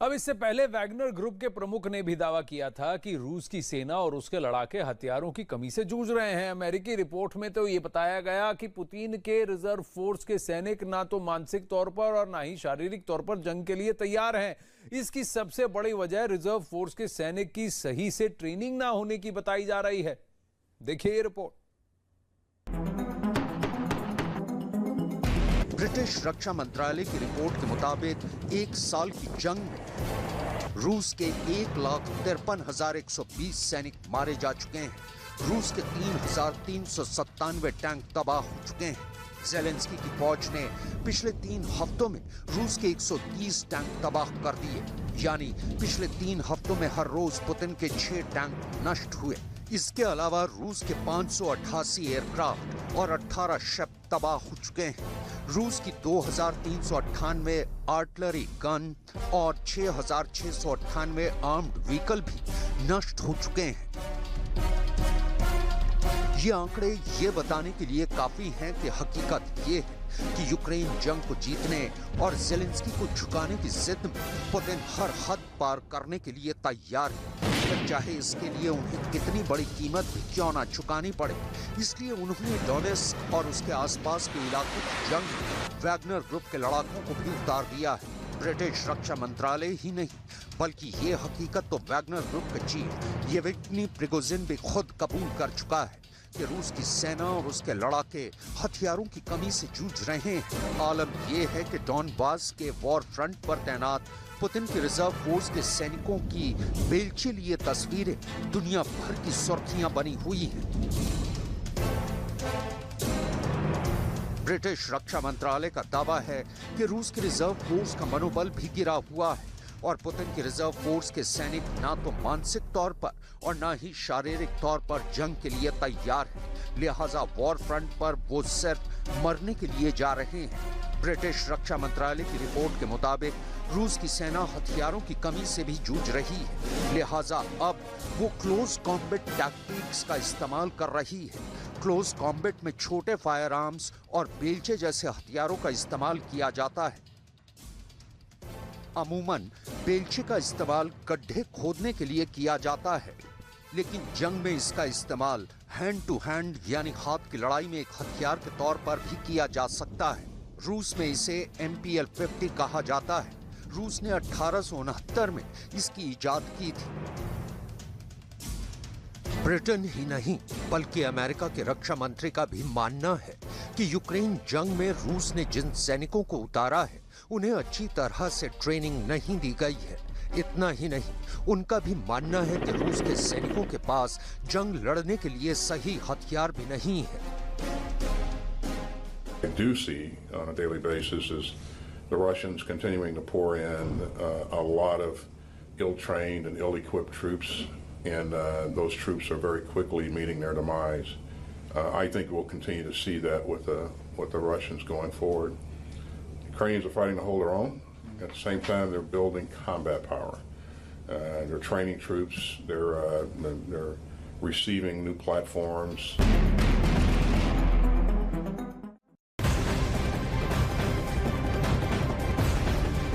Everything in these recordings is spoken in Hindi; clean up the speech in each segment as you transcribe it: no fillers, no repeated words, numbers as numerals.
अब इससे पहले वैगनर ग्रुप के प्रमुख ने भी दावा किया था कि रूस की सेना और उसके लड़ाके हथियारों की कमी से जूझ रहे हैं। अमेरिकी रिपोर्ट में तो ये बताया गया कि पुतिन के रिजर्व फोर्स के सैनिक ना तो मानसिक तौर पर और ना ही शारीरिक तौर पर जंग के लिए तैयार हैं। इसकी सबसे बड़ी वजह रिजर्व फोर्स के सैनिक की सही से ट्रेनिंग ना होने की बताई जा रही है। देखिए ये रिपोर्ट। ब्रिटिश रक्षा मंत्रालय की रिपोर्ट के मुताबिक एक साल की जंग में रूस के 1,53,120 सैनिक मारे जा चुके हैं। रूस के 3,397 टैंक तबाह हो चुके हैं। ज़ेलेंस्की की फौज ने पिछले 3 हफ्तों में रूस के 130 टैंक तबाह कर दिए, यानी पिछले 3 हफ्तों में हर रोज पुतिन के 6 टैंक नष्ट हुए। इसके अलावा रूस के 588 एयरक्राफ्ट और 18 शिप तबाह हो चुके हैं। रूस की 2,398 आर्टिलरी गन और 6,698 आर्म्ड व्हीकल भी नष्ट हो चुके हैं। ये आंकड़े ये बताने के लिए काफी हैं कि हकीकत ये है कि यूक्रेन जंग को जीतने और ज़ेलेंस्की को झुकाने की जिद में पुतिन हर हद पार करने के लिए तैयार है, चाहे इसके लिए उन्हें कितनी बड़ी कीमत भी क्यों ना चुकानी पड़े। इसलिए उन्होंने डोनेट्स्क और उसके आसपास के इलाकों की जंग में वैगनर ग्रुप के लड़ाकों को भी उतार दिया है। ब्रिटिश रक्षा मंत्रालय ही नहीं बल्कि ये हकीकत तो वैगनर ग्रुप के चीफ येवगेनी प्रिगोजिन भी खुद कबूल कर चुका है कि रूस की सेना और उसके लड़ाके हथियारों की कमी से जूझ रहे हैं। आलम यह है कि डॉनबास के वॉर फ्रंट पर तैनात पुतिन के रिजर्व फोर्स के सैनिकों की बेलचे लिए तस्वीरें दुनिया भर की सुर्खियां बनी हुई हैं। ब्रिटिश रक्षा मंत्रालय का दावा है कि रूस के रिजर्व फोर्स का मनोबल भी गिरा हुआ है और पुतिन के रिजर्व फोर्स के सैनिक ना तो मानसिक तौर पर और ना ही शारीरिक तौर पर जंग के लिए तैयार हैं। लिहाजा वॉर फ्रंट पर वो सिर्फ मरने के लिए जा रहे हैं। ब्रिटिश रक्षा मंत्रालय की रिपोर्ट के मुताबिक रूस की सेना हथियारों की कमी से भी जूझ रही है। लिहाजा अब वो क्लोज कॉम्बैट टैक्टिक्स का इस्तेमाल कर रही है। क्लोज कॉम्बैट में छोटे फायर आर्म्स और बेलचे जैसे हथियारों का इस्तेमाल किया जाता है। अमूमन बेलचे का इस्तेमाल गड्ढे खोदने के लिए किया जाता है, लेकिन जंग में इसका इस्तेमाल हैंड टू हैंड यानी हाथ की लड़ाई में एक हथियार के तौर पर भी किया जा सकता है। रूस में इसे MPL-50 कहा जाता है। रूस ने 1869 में इसकी इजाद की थी। ब्रिटेन ही नहीं बल्कि अमेरिका के रक्षा मंत्री का भी मानना है कि यूक्रेन जंग में रूस ने जिन सैनिकों को उतारा है उन्हें अच्छी तरह से ट्रेनिंग नहीं दी गई है। इतना ही नहीं, उनका भी मानना है कि रूस के सैनिकों के पास जंग लड़ने के लिए सही हथियार भी नहीं है। I do see on a daily basis is the Russians continuing to pour in a lot of ill-trained and ill-equipped troops, and those troops are very quickly meeting their demise. I think we'll continue to see that with the Russians going forward. Ukrainians are fighting to hold their own. At the same time, they're building combat power. They're training troops. They're receiving new platforms.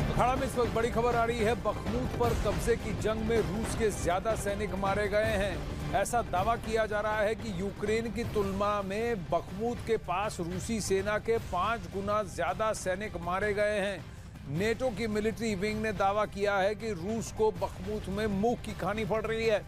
अखाड़ा में इस वक्त बड़ी खबर आ रही है। बखमूत पर कब्जे की जंग में रूस के ज्यादा सैनिक मारे गए हैं। ऐसा दावा किया जा रहा है कि यूक्रेन की तुलना में बखमूत के पास रूसी सेना के 5 गुना ज्यादा सैनिक मारे गए हैं। नेटो की मिलिट्री विंग ने दावा किया है कि रूस को बखमूत में मुंह की खानी पड़ रही है।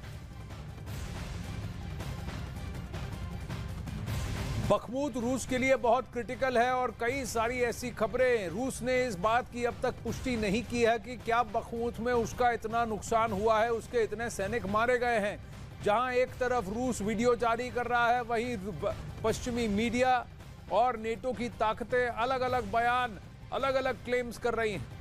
बखमूत रूस के लिए बहुत क्रिटिकल है और कई सारी ऐसी खबरें। रूस ने इस बात की अब तक पुष्टि नहीं की है कि क्या बखमूत में उसका इतना नुकसान हुआ है, उसके इतने सैनिक मारे गए हैं। जहां एक तरफ रूस वीडियो जारी कर रहा है, वहीं पश्चिमी मीडिया और नेटो की ताकतें अलग अलग बयान, अलग अलग क्लेम्स कर रही हैं।